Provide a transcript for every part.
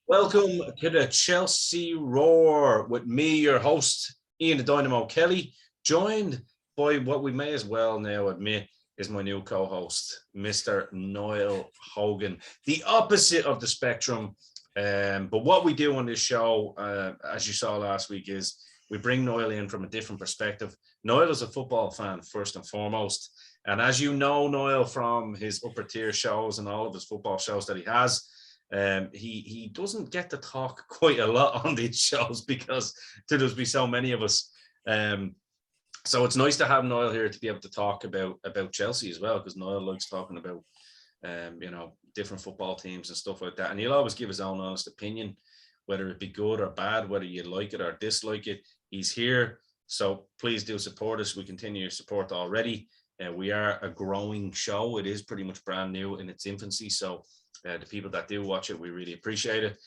Welcome to the Chelsea Roar with me, your host, Ian the Dynamo Kelly, joined by what we may as well now admit is my new co-host, Mr. Niall Hogan, the opposite of the spectrum. But what we do on this show, as you saw last week, is we bring Niall in from a different perspective. Niall is a football fan, first and foremost. And as you know, Niall, from his upper tier shows and all of his football shows that he has, he doesn't get to talk quite a lot on these shows because there's be so many of us. So it's nice to have Niall here to be able to talk about Chelsea as well, because Niall likes talking about different football teams and stuff like that. And he'll always give his own honest opinion, whether it be good or bad, whether you like it or dislike it. He's here. So please do support us. We continue your support already. We are a growing show. It is pretty much brand new in its infancy. So the people that do watch it, we really appreciate it.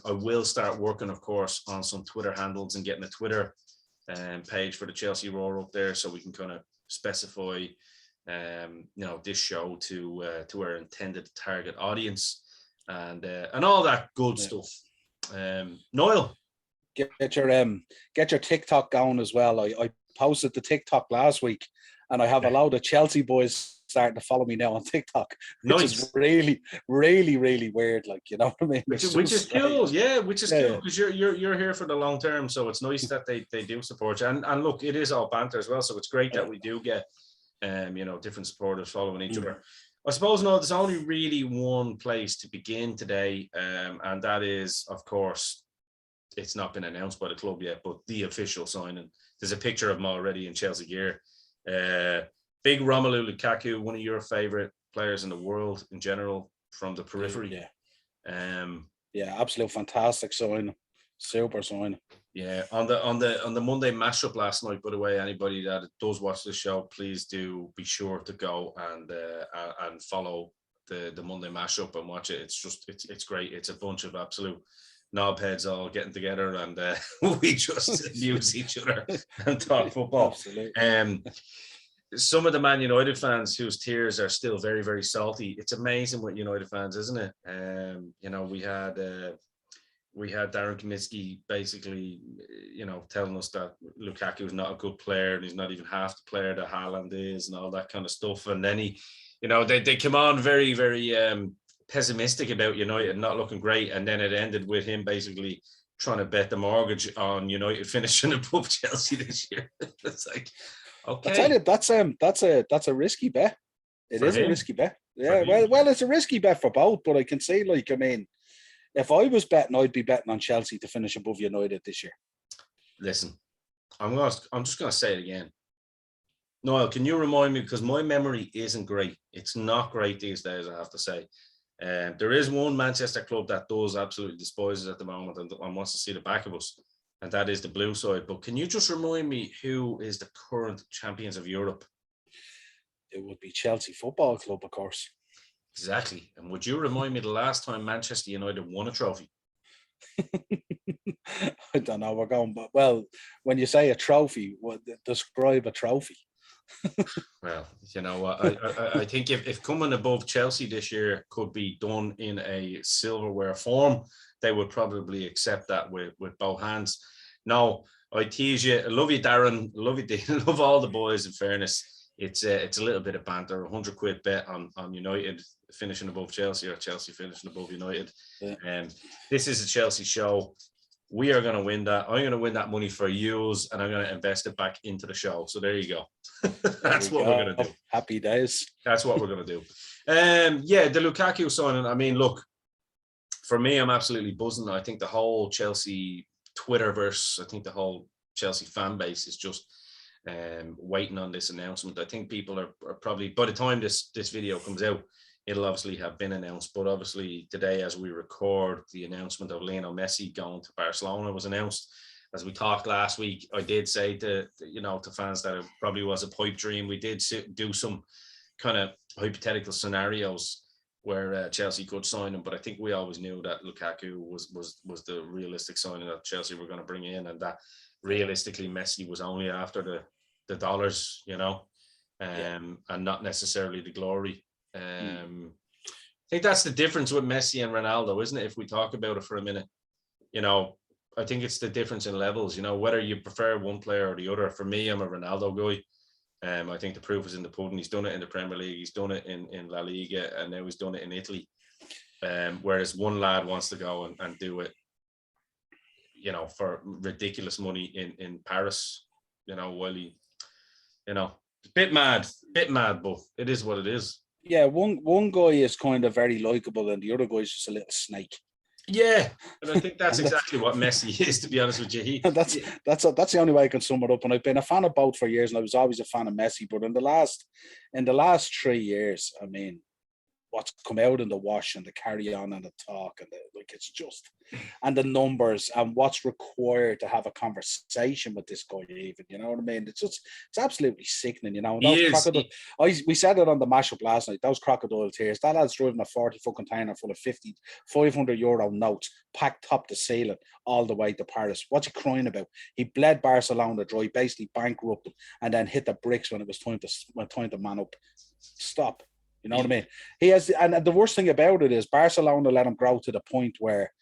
I will start working, of course, on some Twitter handles and getting a Twitter page for the Chelsea Roar up there, so we can kind of specify, this show to our intended target audience and all that good stuff. Niall, get your TikTok going as well. I posted the TikTok last week, and I have a lot of Chelsea boys starting to follow me now on TikTok, which is really, really, really weird. Like, you know what I mean? Which is cool, yeah. Which is cool because you're here for the long term. So it's nice that they do support you. And look, it is all banter as well. So it's great that we do get different supporters following each other. I suppose there's only really one place to begin today, and that is, of course, it's not been announced by the club yet, but the official signing. There's a picture of him already in Chelsea gear. Big Romelu Lukaku, one of your favorite players in the world in general, from the periphery. Absolute fantastic sign, super sign. Yeah, on the Monday mashup last night. By the way, anybody that does watch the show, please do be sure to go and follow the Monday mashup and watch it. It's great. It's a bunch of absolute knobheads all getting together, and we just amuse each other and talk football. Absolutely. Some of the Man United fans whose tears are still very, very salty. It's amazing with United fans, isn't it? We had Darren Kaminsky basically, telling us that Lukaku is not a good player and he's not even half the player that Haaland is and all that kind of stuff. And then they come on very, very pessimistic about United not looking great, and then it ended with him basically trying to bet the mortgage on United finishing above Chelsea this year. It's like, okay, I tell you, that's a risky bet. It is a risky bet. Yeah, well, it's a risky bet for both, but I can say, if I was betting, I'd be betting on Chelsea to finish above United this year. Listen, I'm just gonna say it again. Niall, can you remind me, because my memory isn't great. It's not great these days, I have to say. There is one Manchester club that does absolutely despise us at the moment and wants to see the back of us, and that is the blue side. But can you just remind me who is the current champions of Europe? It would be Chelsea Football Club, of course. Exactly. And would you remind me the last time Manchester United won a trophy? I don't know. We're going, but well, when you say a trophy, describe a trophy. Well, you know what? I think if coming above Chelsea this year could be done in a silverware form, they would probably accept that with both hands. No, I tease you. I love you, Darren. I love you, love all the boys. In fairness, it's a little bit of banter. £100 bet on United finishing above Chelsea or Chelsea finishing above United. This is a Chelsea show. We are going to win that. I'm going to win that money for you, and I'm going to invest it back into the show. So there you go. That's what we're going to do. Happy days. That's what we're going to do. The Lukaku signing. I mean, look, for me, I'm absolutely buzzing. I think the whole Chelsea Twitterverse, I think the whole Chelsea fan base is just waiting on this announcement. I think people are probably, by the time this video comes out, it'll obviously have been announced. But obviously today, as we record, the announcement of Lionel Messi going to Barcelona was announced. As we talked last week, I did say to fans that it probably was a pipe dream. We did do some kind of hypothetical scenarios where Chelsea could sign him, but I think we always knew that Lukaku was the realistic signing that Chelsea were going to bring in, and that realistically Messi was only after the dollars, and not necessarily the glory. think that's the difference with Messi and Ronaldo, isn't it? If we talk about it for a minute, I think it's the difference in levels, whether you prefer one player or the other. For me, I'm a Ronaldo guy. I think the proof is in the pudding. He's done it in the Premier League. He's done it in La Liga, and now he's done it in Italy. Whereas one lad wants to go and do it, for ridiculous money in Paris, while he, bit mad, but it is what it is. Yeah, one guy is kind of very likable, and the other guy is just a little snake. Yeah, and I think that's exactly what Messi is, to be honest with you. That's the only way I can sum it up. And I've been a fan of both for years, and I was always a fan of Messi. But in the last 3 years, I mean, what's come out in the wash and the carry on and the talk and it's just, and the numbers and what's required to have a conversation with this guy, even, you know what I mean? It's absolutely sickening, we said it on the mashup last night, those crocodile tears, that lad's driving a 40-foot container full of 500 euro notes packed top to ceiling all the way to Paris. What's he crying about? He bled Barcelona dry, basically bankrupted, and then hit the bricks when it was time to man up. Stop. You know what I mean? He has, and the worst thing about it is Barcelona let him grow to the point where,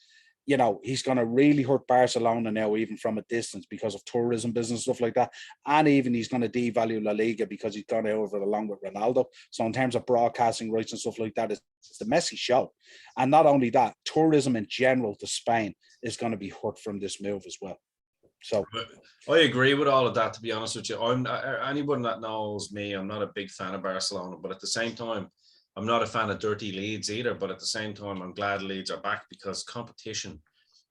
he's going to really hurt Barcelona now, even from a distance, because of tourism business, stuff like that. And even he's going to devalue La Liga because he's gone over along with Ronaldo. So in terms of broadcasting rights and stuff like that, it's the Messi show. And not only that, tourism in general to Spain is going to be hurt from this move as well. So I agree with all of that, to be honest with you. Anyone that knows me, I'm not a big fan of Barcelona, but at the same time, I'm not a fan of dirty Leeds either. But at the same time, I'm glad Leeds are back, because competition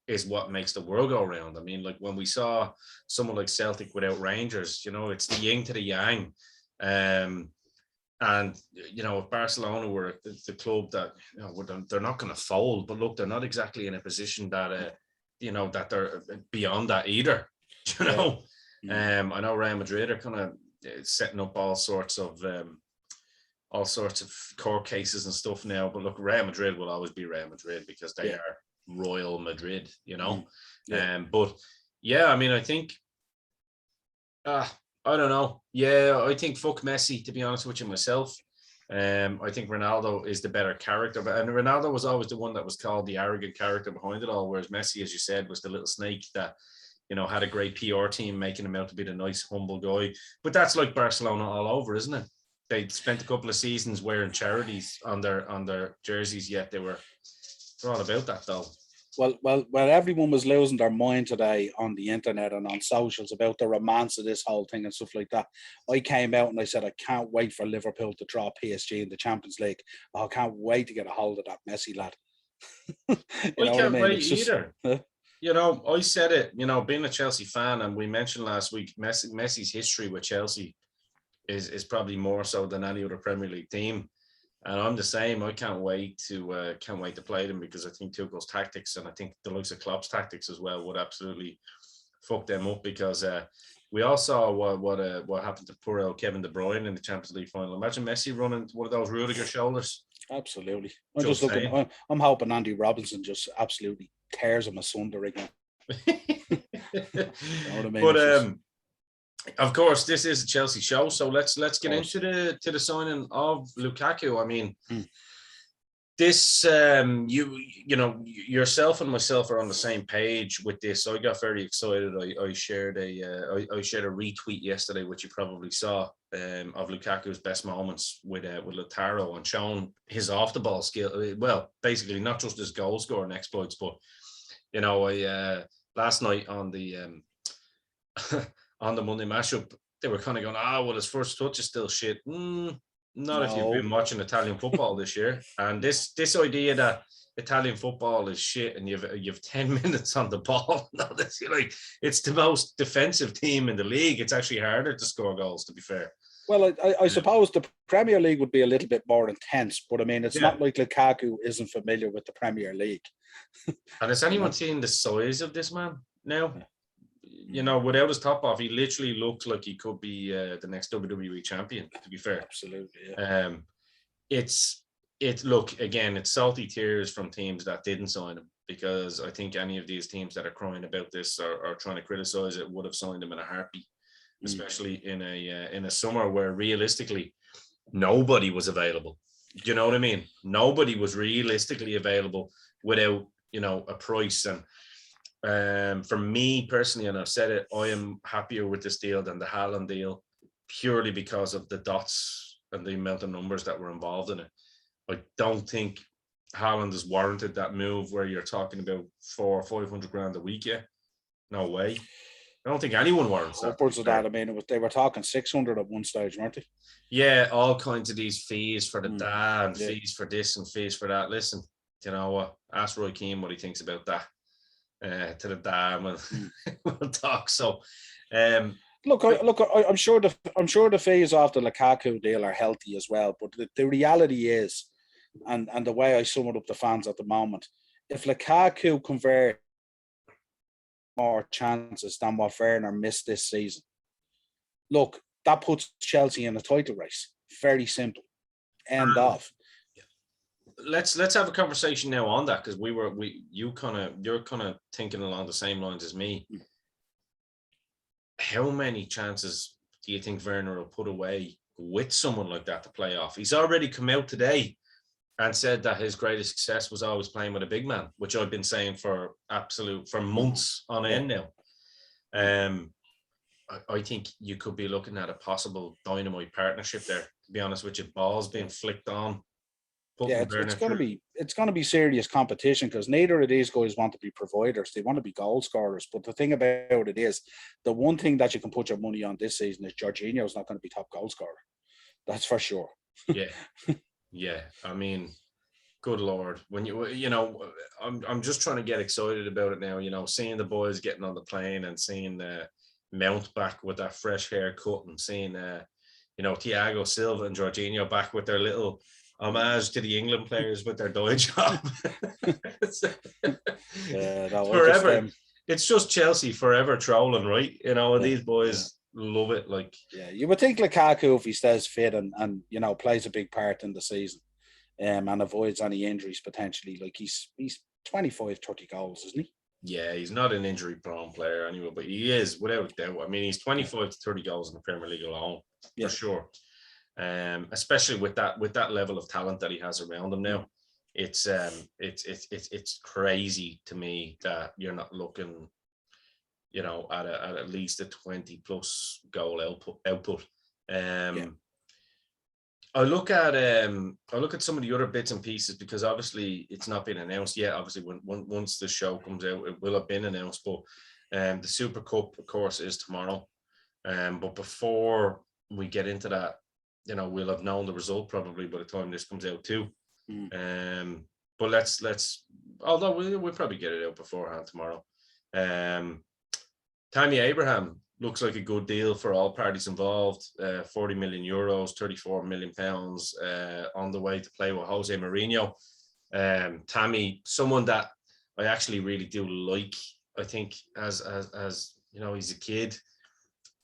is what makes the world go round. I mean, like when we saw someone like Celtic without Rangers, it's the yin to the yang. And, if Barcelona were the club that, they're not going to fold, but look, they're not exactly in a position that, that they're beyond that either. I know Real Madrid are kind of setting up all sorts of court cases and stuff now, but look, Real Madrid will always be Real Madrid because they are Royal Madrid, but yeah, I mean, I think I don't know. Yeah, I think fuck Messi, to be honest with you, myself. I think Ronaldo is the better character, and Ronaldo was always the one that was called the arrogant character behind it all, whereas Messi, as you said, was the little snake that, had a great PR team making him out to be the nice, humble guy. But that's like Barcelona all over, isn't it? They spent a couple of seasons wearing charities on their jerseys, yet they're all about that, though. Well, everyone was losing their mind today on the internet and on socials about the romance of this whole thing and stuff like that. I came out and I said, I can't wait for Liverpool to draw PSG in the Champions League. I can't wait to get a hold of that Messi lad. I can't wait either. I said it, being a Chelsea fan, and we mentioned last week, Messi's history with Chelsea is probably more so than any other Premier League team. And I'm the same. I can't wait to play them, because I think Tuchel's tactics, and I think the likes of Klopp's tactics as well, would absolutely fuck them up, because we all saw what happened to poor old Kevin De Bruyne in the Champions League final. Imagine Messi running one of those Rudiger shoulders. Absolutely. I'm hoping Andy Robinson just absolutely tears him asunder again. You know what I mean? But of course, this is a Chelsea show, so let's get into the signing of Lukaku. I mean, this yourself and myself are on the same page with this. I got very excited. I shared a retweet yesterday, which you probably saw, of Lukaku's best moments with Lautaro, and showing his off the ball skill. Well, basically not just his goal scoring exploits, but I last night on the on the Monday mashup, they were kind of going, well, his first touch is still shit. Not if you've been watching Italian football this year. And this idea that Italian football is shit and you've 10 minutes on the ball. It's the most defensive team in the league. It's actually harder to score goals, to be fair. Well, I suppose the Premier League would be a little bit more intense, but I mean, it's not like Lukaku isn't familiar with the Premier League. And has anyone seen the size of this man now? Without his top off, he literally looked like he could be the next WWE champion, to be fair. Absolutely. Yeah. It's salty tears from teams that didn't sign him, because I think any of these teams that are crying about this or trying to criticize it would have signed him in a heartbeat, especially in a summer where realistically nobody was available. Do you know what I mean? Nobody was realistically available without, a price. And for me personally, and I've said it, I am happier with this deal than the Haaland deal, purely because of the dots and the amount of numbers that were involved in it. I don't think Haaland has warranted that move where you're talking about 400 or 500 grand a week. Yeah, no way. I don't think anyone warrants that. Upwards of that. I mean, they were talking 600 at one stage, weren't they? Yeah, all kinds of these fees for the dad and fees for this and fees for that. Listen, you know what? Ask Roy Keane what he thinks about that. To the dam, and we'll talk. So, look, I'm sure the fees off the Lukaku deal are healthy as well. But the reality is, and the way I sum it up to fans at the moment, if Lukaku convert more chances than what Werner missed this season, look, that puts Chelsea in a title race. Very simple. End of. Let's have a conversation now on that, because you're kind of thinking along the same lines as me. How many chances do you think Werner will put away with someone like that to play off? He's already come out today and said that his greatest success was always playing with a big man, which I've been saying for months on end now. I think you could be looking at a possible Dynamo partnership there, to be honest with you. Balls being flicked on. Yeah, it's going to be serious competition, because neither of these guys want to be providers. They want to be goal scorers. But the thing about it is, the one thing that you can put your money on this season is Jorginho's not going to be top goal scorer. That's for sure. Yeah. I mean, good Lord, when I'm just trying to get excited about it now. Seeing the boys getting on the plane and seeing Mount back with that fresh haircut, and seeing Thiago Silva and Jorginho back with their little homage to the England players with their dye job. Forever. It's just Chelsea forever trolling, right? These boys love it. Like, you would think Lukaku, if he stays fit and plays a big part in the season, and avoids any injuries potentially, like he's 25, 30 goals, isn't he? Yeah, he's not an injury-prone player anyway, but he is, without a doubt. I mean, he's 25 to 30 goals in the Premier League alone, for sure. Especially with that level of talent that he has around him now. It's crazy to me that you're not looking, at least a 20 plus goal output. I look at some of the other bits and pieces, because obviously it's not been announced yet. Obviously, once the show comes out, it will have been announced. But the Super Cup, of course, is tomorrow. But before we get into that, we'll have known the result probably by the time this comes out too. But let's although we'll probably get it out beforehand tomorrow. Tammy Abraham looks like a good deal for all parties involved. 40 million euros, 34 million pounds on the way to play with Jose Mourinho. Tammy, someone that I actually really do like. I think as he's a kid,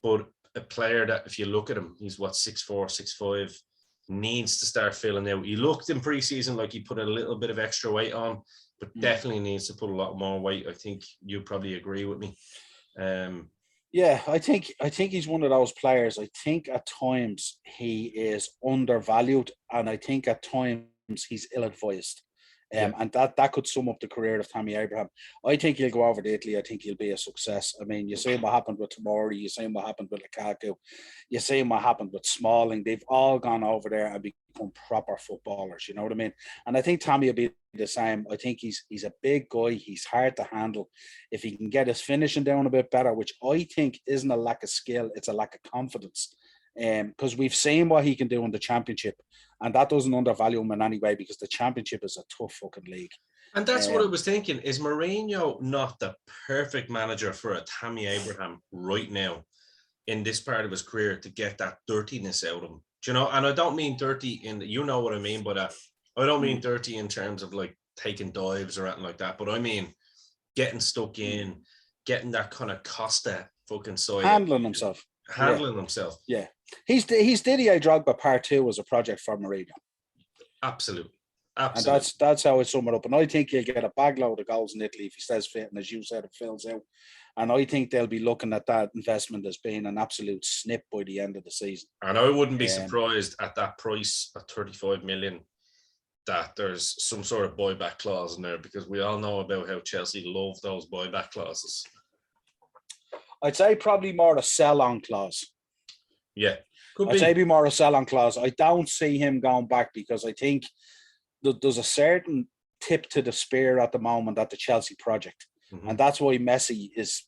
but a player that, if you look at him, he's 6'4", 6'5", needs to start filling out. He looked in preseason like he put a little bit of extra weight on, but definitely needs to put a lot more weight. I think you probably agree with me. Yeah, I think he's one of those players. I think at times he is undervalued, and I think at times he's ill-advised. And that could sum up the career of Tammy Abraham. I think he'll go over to Italy. I think he'll be a success. I mean, you see what happened with Tomori, you see what happened with Lukaku, you see what happened with Smalling. They've all gone over there and become proper footballers. You know what I mean? And I think Tammy will be the same. I think he's a big guy. He's hard to handle. If he can get his finishing down a bit better, which I think isn't a lack of skill, it's a lack of confidence. Because we've seen what he can do in the Championship, and that doesn't undervalue him in any way, because the Championship is a tough fucking league. And that's what I was thinking. Is Mourinho not the perfect manager for a Tammy Abraham right now in this part of his career to get that dirtiness out of him? Do you know? And I don't mean dirty what I mean by that. I don't mean dirty in terms of like taking dives or anything like that, but I mean getting stuck in, getting that kind of Costa fucking side. Handling himself. Yeah. He's Didier Drogba Part 2 was a project for Mourinho. Absolutely. And that's how I sum it up. And I think he'll get a bagload of goals in Italy if he stays fit, and as you said, it fills out. And I think they'll be looking at that investment as being an absolute snip by the end of the season. And I wouldn't be surprised at that price of 35 million that there's some sort of buyback clause in there, because we all know about how Chelsea love those buyback clauses. I'd say probably more a sell-on clause. Yeah, I'd say be more a sell-on clause. I don't see him going back because I think there's a certain tip to the spear at the moment at the Chelsea project. And that's why Messi is,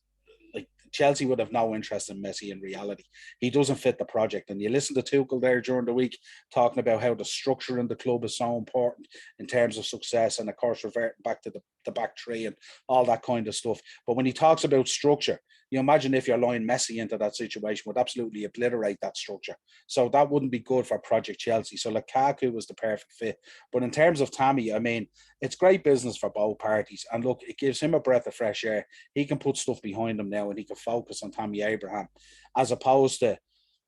like, Chelsea would have no interest in Messi in reality. He doesn't fit the project. And you listen to Tuchel there during the week talking about how the structure in the club is so important in terms of success, and of course reverting back to the back three and all that kind of stuff. But when he talks about structure, you imagine if you're laying Messi into that situation, would absolutely obliterate that structure. So that wouldn't be good for Project Chelsea. So Lukaku was the perfect fit. But in terms of Tammy, I mean, it's great business for both parties. And look, it gives him a breath of fresh air. He can put stuff behind him now and he can focus on Tammy Abraham, as opposed to,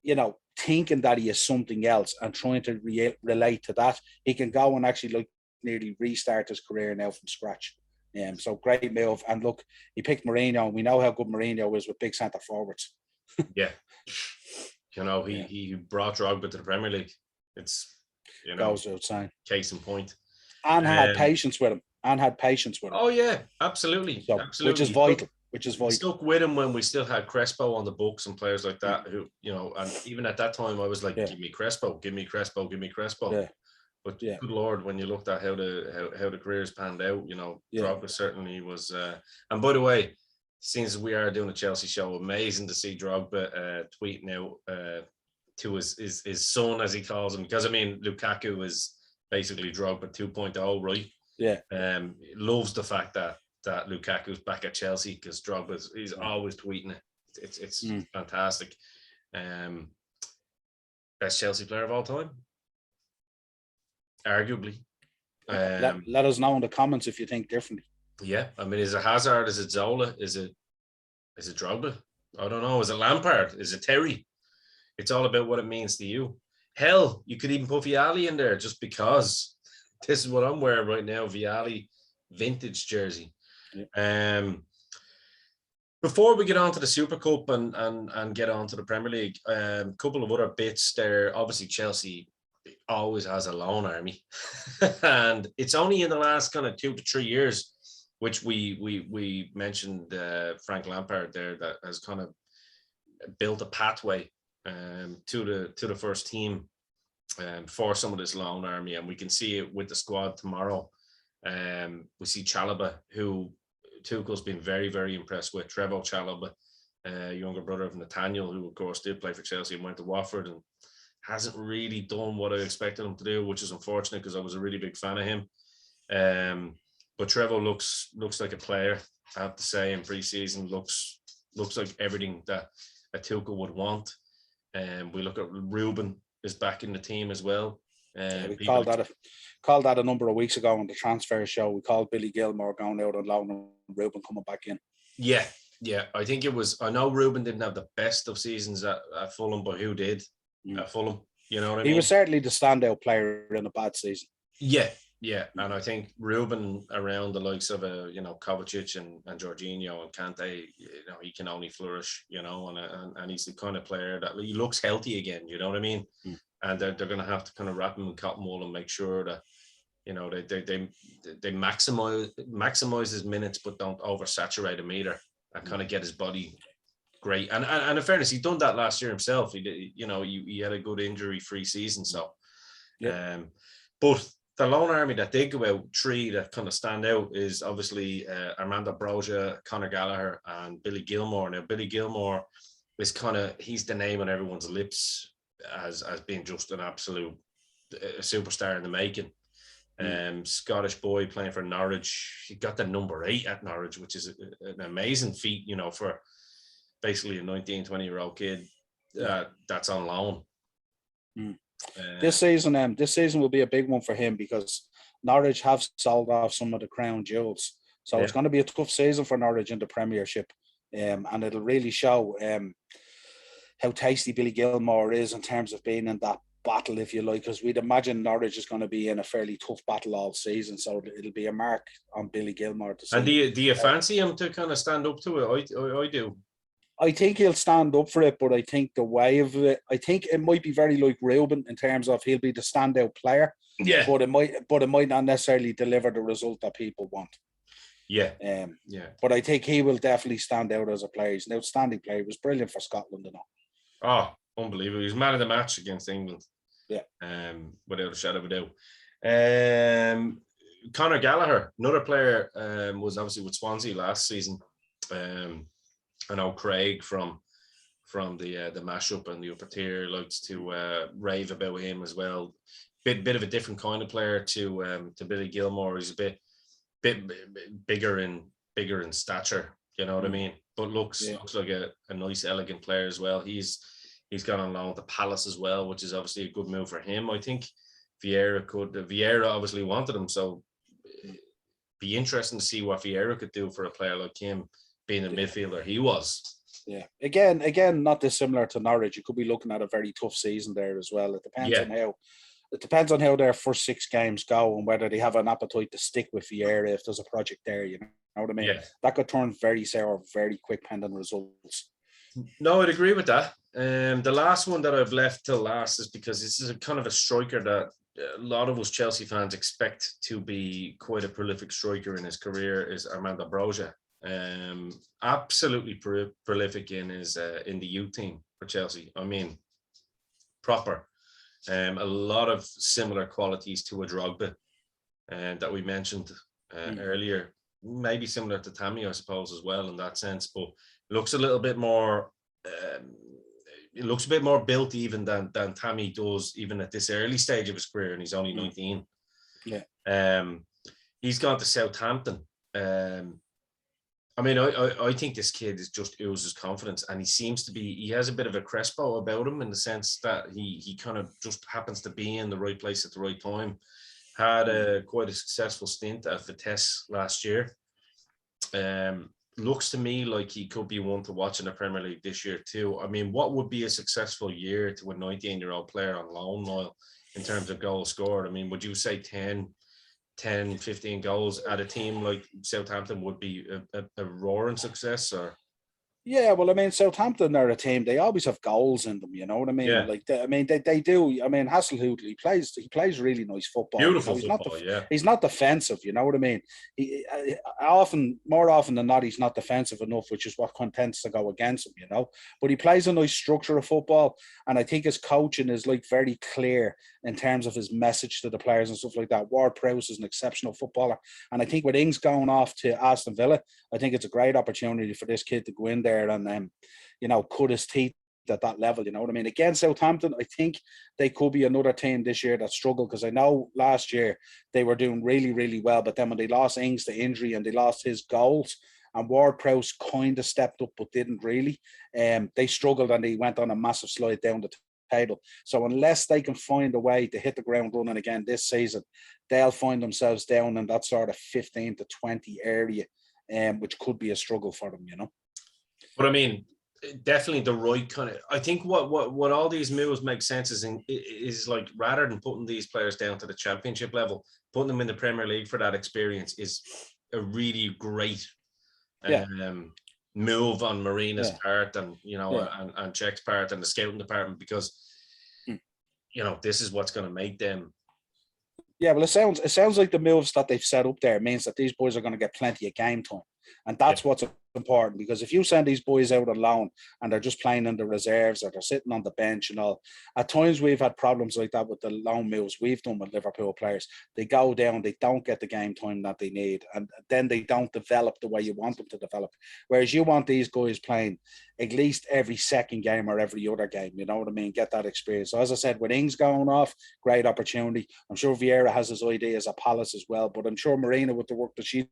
you know, thinking that he is something else and trying to relate to that. He can go and actually like nearly restart his career now from scratch. So great move. And look, he picked Mourinho, and we know how good Mourinho is with big centre forwards. Yeah. You know, he brought Drogba to the Premier League. It's, you know, goes without saying. Case in point. And had patience with him. Oh, yeah, absolutely. So, absolutely. Which is vital. Stuck with him when we still had Crespo on the books and players like that who, you know, and even at that time I was like, give me Crespo. Yeah. But good Lord, when you looked at how the careers panned out, you know, Drogba certainly was. And by the way, since we are doing a Chelsea show, amazing to see Drogba tweeting out to his son, as he calls him, because I mean Lukaku is basically Drogba 2.0, right? Yeah. Loves the fact that Lukaku's back at Chelsea, because Drogba he's always tweeting it. It's fantastic. Best Chelsea player of all time. Arguably. Let us know in the comments if you think differently. Yeah, I mean, is it Hazard? Is it Zola? Is it Drogba? I don't know. Is it Lampard? Is it Terry? It's all about what it means to you. Hell, you could even put Vialli in there, just because this is what I'm wearing right now, Vialli vintage jersey. Yeah. Before we get on to the Super Cup and get on to the Premier League, a couple of other bits there. Obviously, Chelsea always has a loan army, and it's only in the last kind of 2 to 3 years, which we mentioned Frank Lampard there, that has kind of built a pathway to the first team for some of this loan army, and we can see it with the squad tomorrow. We see Chalobah, who Tuchel's been very, very impressed with. Trevoh Chalobah, younger brother of Nathaniel, who of course did play for Chelsea and went to Watford, and hasn't really done what I expected him to do, which is unfortunate because I was a really big fan of him. But Trevoh looks like a player, I have to say, in pre-season. Looks like everything that a Tuchel would want. We look at Ruben is back in the team as well. We called that a number of weeks ago on the transfer show. We called Billy Gilmore going out on loan and Ruben coming back in. Yeah. I think it was. I know Ruben didn't have the best of seasons at Fulham, but who did at Fulham? You know what I mean? He was certainly the standout player in a bad season. Yeah, and I think Ruben, around the likes of Kovacic and Jorginho and Kante, he can only flourish, and he's the kind of player that he looks healthy again. You know what I mean? And they're going to have to kind of wrap him in cotton wool and make sure that they maximize his minutes, but don't oversaturate him either, and kind of get his body great. And in fairness, he done that last year himself. He had a good injury-free season. So, but the loan army that did go out, three that kind of stand out, is obviously Armando Brosia, Conor Gallagher, and Billy Gilmore. Now, Billy Gilmore is he's the name on everyone's lips as being just an absolute superstar in the making. Scottish boy playing for Norwich. He got the number 8 at Norwich, which is an amazing feat, for basically a 19, 20-year-old kid that's on loan. This season will be a big one for him because Norwich have sold off some of the crown jewels. So it's going to be a tough season for Norwich in the Premiership. And it'll really show how tasty Billy Gilmore is in terms of being in that battle, if you like, because we'd imagine Norwich is going to be in a fairly tough battle all season. So it'll be a mark on Billy Gilmore to see. And do you fancy him to kind of stand up to it? I do. I think he'll stand up for it, but I think the way of it, I think it might be very like Ruben in terms of he'll be the standout player, Yeah. but it might not necessarily deliver the result that people want. Yeah. But I think he will definitely stand out as a player. He's an outstanding player. He was brilliant for Scotland, Oh, unbelievable. He was man of the match against England. Yeah. Without a shadow of a doubt. Conor Gallagher, another player, was obviously with Swansea last season. I know Craig from the mashup and the upper tier likes to rave about him as well. Bit of a different kind of player to Billy Gilmore. He's a bit bigger in stature, you know what I mean? But looks like a nice, elegant player as well. He's gone on loan to Palace as well, which is obviously a good move for him. I think Vieira obviously wanted him, so be interesting to see what Vieira could do for a player like him, being a midfielder he was. Yeah. Again, not dissimilar to Norwich. You could be looking at a very tough season there as well. It depends on how their first 6 games go and whether they have an appetite to stick with Vieira if there's a project there, you know what I mean? Yeah. That could turn very sour very quick pending results. No, I'd agree with that. The last one that I've left till last is because this is a kind of a striker that a lot of us Chelsea fans expect to be quite a prolific striker in his career, is Armando Brosia. Absolutely prolific in the youth team for Chelsea. I mean, proper. A lot of similar qualities to a Drogba that we mentioned earlier. Maybe similar to Tammy, I suppose, as well in that sense, but looks a little bit more. It looks a bit more built even than Tammy does, even at this early stage of his career, and he's only 19. Yeah. He's gone to Southampton. I mean, I think this kid is just oozes confidence, and he has a bit of a Crespo about him in the sense that he kind of just happens to be in the right place at the right time. Had quite a successful stint at Vitesse last year. Looks to me like he could be one to watch in the Premier League this year too. I mean, what would be a successful year to a 19-year-old player on loan, Niall, in terms of goals scored? I mean, would you say 10, 15 goals at a team like Southampton would be a roaring success? Or Yeah, well, I mean, Southampton are a team. They always have goals in them. You know what I mean? Yeah. Like, they do. I mean, Hasselhout, he plays really nice football. Beautiful football. Yeah. He's not defensive. You know what I mean? More often than not, he's not defensive enough, which is what tends to go against him. You know, but he plays a nice structure of football, and I think his coaching is like very clear in terms of his message to the players and stuff like that. Ward-Prowse is an exceptional footballer, and I think with Ings going off to Aston Villa, I think it's a great opportunity for this kid to go in there and cut his teeth at that level. You know what I mean? Against Southampton, I think they could be another team this year that struggled, because I know last year they were doing really, really well, but then when they lost Ings to injury and they lost his goals, and Ward-Prowse kind of stepped up but didn't really, they struggled and they went on a massive slide down the table. So unless they can find a way to hit the ground running again this season, they'll find themselves down in that sort of 15 to 20 area, which could be a struggle for them, you know. But I mean, definitely the right kind of. I think what all these moves make sense is like, rather than putting these players down to the championship level, putting them in the Premier League for that experience is a really great move on Marina's part, and and Czech's part, and the scouting department, because this is what's going to make them. Yeah, well, it sounds like the moves that they've set up there means that these boys are going to get plenty of game time. And that's what's important, because if you send these boys out on loan and they're just playing in the reserves or they're sitting on the bench and all, at times we've had problems like that with the loan moves we've done with Liverpool players. They go down, they don't get the game time that they need, and then they don't develop the way you want them to develop. Whereas you want these guys playing at least every second game or every other game, you know what I mean? Get that experience. So as I said, with Ings going off, great opportunity. I'm sure Vieira has his ideas at Palace as well, but I'm sure Marina, with the work that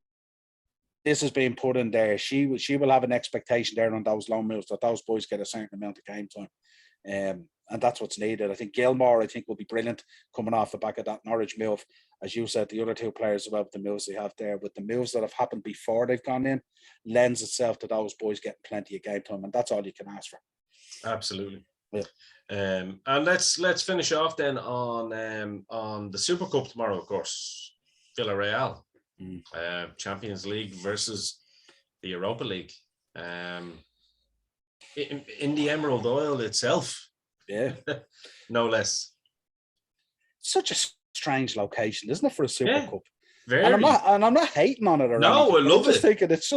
this has been put in there, she will have an expectation there on those loan moves that those boys get a certain amount of game time. And that's what's needed. I think Gilmore, will be brilliant coming off the back of that Norwich move. As you said, the other two players, about the moves they have there, with the moves that have happened before they've gone in, lends itself to those boys getting plenty of game time, and that's all you can ask for. Absolutely. Yeah. And let's finish off then on the Super Cup tomorrow, of course. Villarreal. Champions League versus the Europa League. in the Emerald Isle itself. Yeah. No less. Such a strange location, isn't it, for a Super Cup? Very. And I'm not hating on it or anything. No, I love I'm just it. thinking it's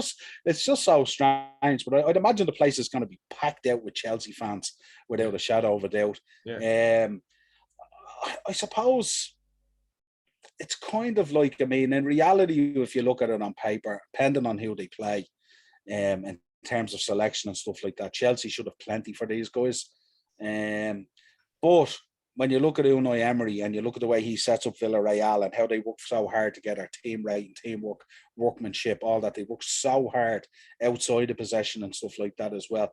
just so strange. But I'd imagine the place is going to be packed out with Chelsea fans without a shadow of a doubt. Yeah. I suppose it's kind of like, I mean, in reality, if you look at it on paper, depending on who they play, in terms of selection and stuff like that, Chelsea should have plenty for these guys. But when you look at Unai Emery and you look at the way he sets up Villarreal and how they work so hard to get our team right and teamwork, workmanship, all that, they work so hard outside the possession and stuff like that as well.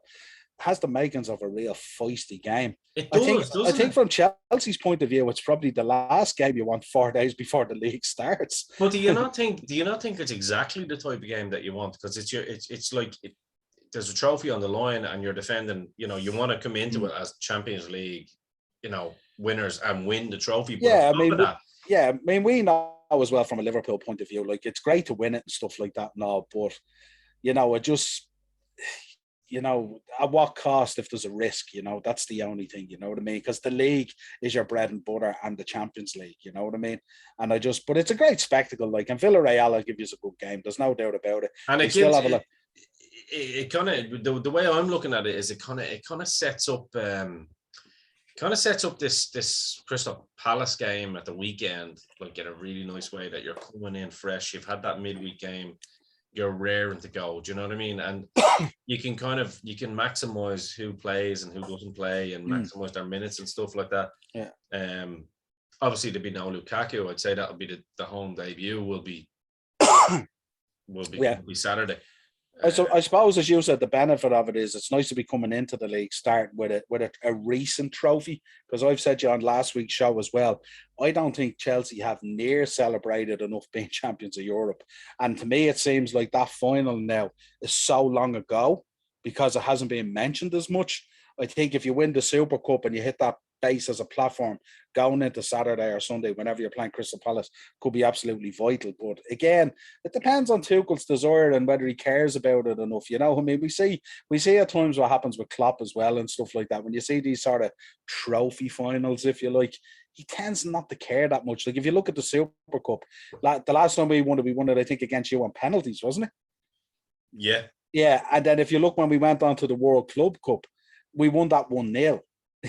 Has the makings of a real feisty game. It does, I think from Chelsea's point of view, it's probably the last game you want 4 days before the league starts. But do you not think it's exactly the type of game that you want? Because it's like there's a trophy on the line and you're defending, you want to come into it as Champions League, winners and win the trophy. But I mean, we know as well from a Liverpool point of view, like it's great to win it and stuff like that and all, but it just, at what cost if there's a risk, that's the only thing, you know what I mean? Because the league is your bread and butter and the Champions League, you know what I mean? And but it's a great spectacle, like, and Villarreal will give you a good game. There's no doubt about it. And it kind of, the way I'm looking at it is it kind of sets up, this Crystal Palace game at the weekend, like in a really nice way, that you're coming in fresh. You've had that midweek game. You're raring to go. Do you know what I mean? And you can maximize who plays and who doesn't play and maximize their minutes and stuff like that. Yeah. Obviously there'll be no Lukaku. I'd say that'll be the home debut will be Saturday. I suppose, as you said, the benefit of it is it's nice to be coming into the league starting with a recent trophy, because I've said to you on last week's show as well, I don't think Chelsea have near celebrated enough being champions of Europe. And to me, it seems like that final now is so long ago because it hasn't been mentioned as much. I think if you win the Super Cup and you hit that base as a platform going into Saturday or Sunday, whenever you're playing Crystal Palace, could be absolutely vital. But again, it depends on Tuchel's desire and whether he cares about it enough. I mean, we see at times what happens with Klopp as well and stuff like that. When you see these sort of trophy finals, if you like, he tends not to care that much. Like if you look at the Super Cup, the last time we won it, I think against you on penalties, wasn't it? Yeah. Yeah, and then if you look when we went on to the World Club Cup, we won that 1-0.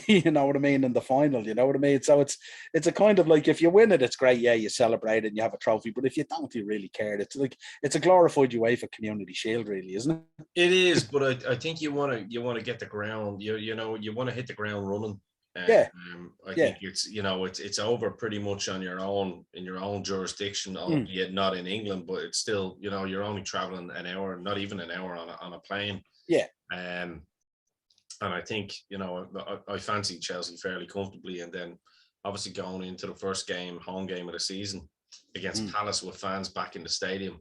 You know what I mean, in the final, you know what I mean? So it's a kind of like, if you win it, it's great, yeah, you celebrate and you have a trophy, but if you don't, you really care. It's like, it's a glorified UEFA Community Shield, really, isn't it? It is, but I think you want to get the ground, you want to hit the ground running. I think it's over pretty much on your own, in your own jurisdiction, albeit not in England, but it's still, you're only traveling an hour, not even an hour on a plane. Yeah. And I think, I fancy Chelsea fairly comfortably. And then obviously going into the first home game of the season against Palace with fans back in the stadium.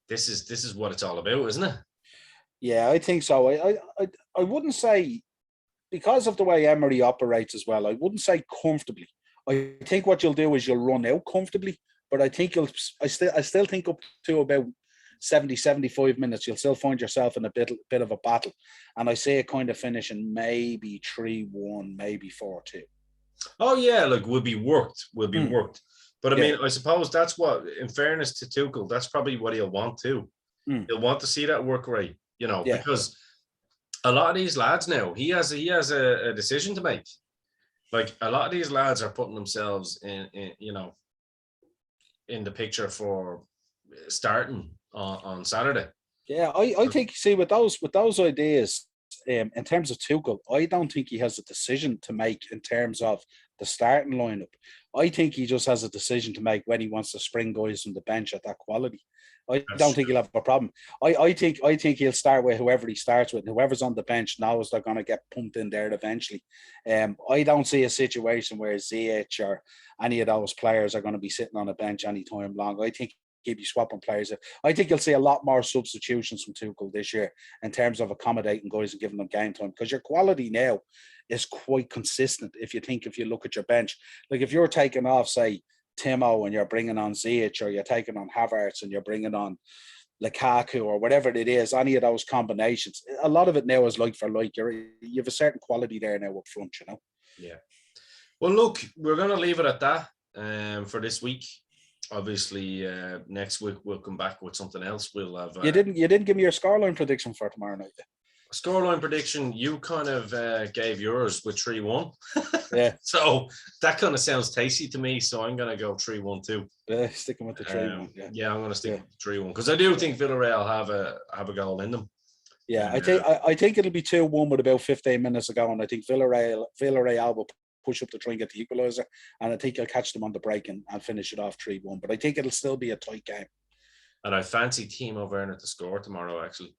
This is what it's all about, isn't it? Yeah, I think so. I wouldn't say, because of the way Emery operates as well, I wouldn't say comfortably. I think what you'll do is you'll run out comfortably, but I think I still think up to about 70, 75 minutes, you'll still find yourself in a bit of a battle. And I see it kind of finishing maybe 3-1, maybe 4-2. Oh, yeah, like we'll be worked. But I mean, I suppose that's what, in fairness to Tuchel, that's probably what he'll want to. He'll want to see that work rate, because a lot of these lads now, he has a decision to make. Like a lot of these lads are putting themselves in the picture for starting on Saturday. Yeah, I think, see, with those ideas, in terms of Tuchel, I don't think he has a decision to make in terms of the starting lineup. I think he just has a decision to make when he wants to spring guys from the bench at that quality. I don't think he'll have a problem. I think he'll start with whoever he starts with. Whoever's on the bench knows they're going to get pumped in there eventually. I don't see a situation where Ziyech or any of those players are going to be sitting on a bench any time long. I think he'll be swapping players. I think you'll see a lot more substitutions from Tuchel this year in terms of accommodating guys and giving them game time, because your quality now is quite consistent. If you look at your bench, like if you're taking off, say, Timo and you're bringing on Ziyech, or you're taking on Havertz and you're bringing on Lukaku or whatever it is, any of those combinations. A lot of it now is like for like. You have a certain quality there now up front, you know. Yeah. Well, look, we're going to leave it at that for this week. Obviously, next week we'll come back with something else. We'll have. You didn't give me your scoreline prediction for tomorrow night. Scoreline prediction. You kind of gave yours with 3-1. Yeah. So that kind of sounds tasty to me. So I'm going to go 3-1 too. Sticking with the 3-1. Yeah, I'm going to stick with the 3-1 because I do think Villarreal have a goal in them. Yeah, I think it'll be 2-1 with about 15 minutes to go, and I think Villarreal will push up to try and get the equaliser, and I think I'll catch them on the break and finish it off 3-1. But I think it'll still be a tight game. And I fancy Timo Werner to score tomorrow, actually.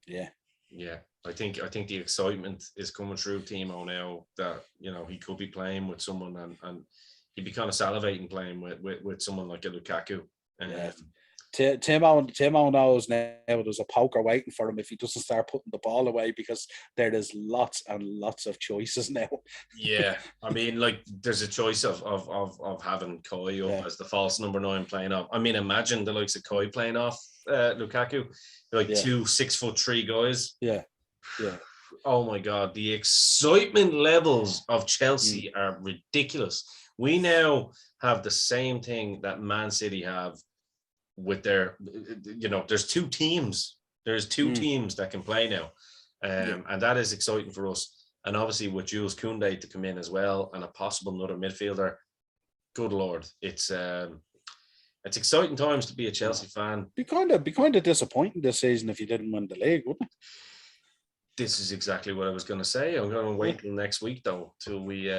Yeah. Yeah. I think the excitement is coming through Timo now that, you know, he could be playing with someone and he'd be kind of salivating playing with someone like a Lukaku. Yeah. Timo knows now there's a poker waiting for him if he doesn't start putting the ball away, because there is lots and lots of choices now. Yeah, I mean, like there's a choice of having Koi up as the false number 9 playing off. I mean, imagine the likes of Koi playing off Lukaku, like 2 6'3" guys. Yeah. Oh my God, the excitement levels of Chelsea are ridiculous. We now have the same thing that Man City have with their, you know, there's 2 teams. There's 2 teams that can play now. And that is exciting for us. And obviously with Jules Koundé to come in as well and a possible another midfielder, good Lord. It's exciting times to be a Chelsea fan. Be kind of disappointing this season if you didn't win the league, wouldn't it? This is exactly what I was going to say. I'm going to wait till next week though, till we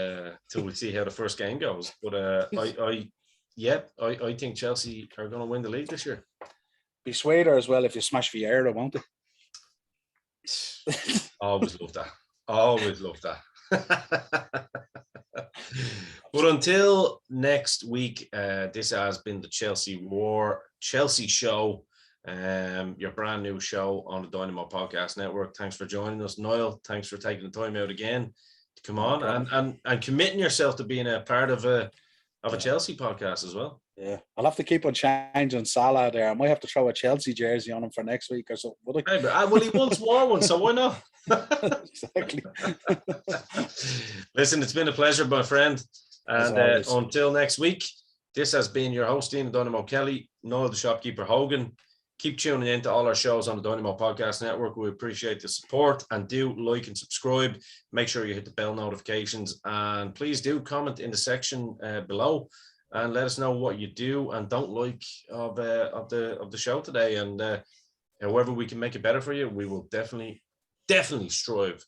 see how the first game goes. But I think Chelsea are going to win the league this year. Be sweeter as well if you smash Vieira, won't it? Always love that. Always love that. But until next week, this has been the Chelsea show. Your brand new show on the Dynamo Podcast Network. Thanks for joining us, Niall. Thanks for taking the time out again to come on and committing yourself to being a part of a Chelsea podcast as well. Yeah, I'll have to keep on changing Salah there. I might have to throw a Chelsea jersey on him for next week or something. Well, he once wore one, so why not? Exactly. Listen, it's been a pleasure, my friend. And until next week, this has been your host, Ian Dynamo Kelly, Niall the Shopkeeper Hogan. Keep tuning in to all our shows on the Dynamo Podcast Network. We appreciate the support, and do like and subscribe. Make sure you hit the bell notifications, and please do comment in the section below and let us know what you do and don't like of the show today. And however we can make it better for you, we will definitely strive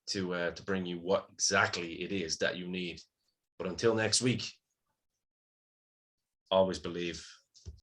to bring you what exactly it is that you need. But until next week, always believe.